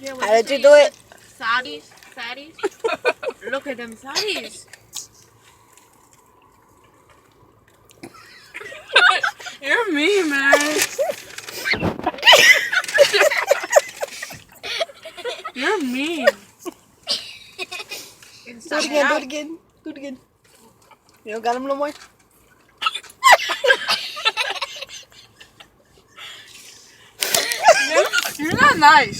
Yeah, How did you do it? Saudis. Look at them Saudis. You're mean, man. You're mean. Do it again, do it again. Do it again. You don't got him no more? You're not nice.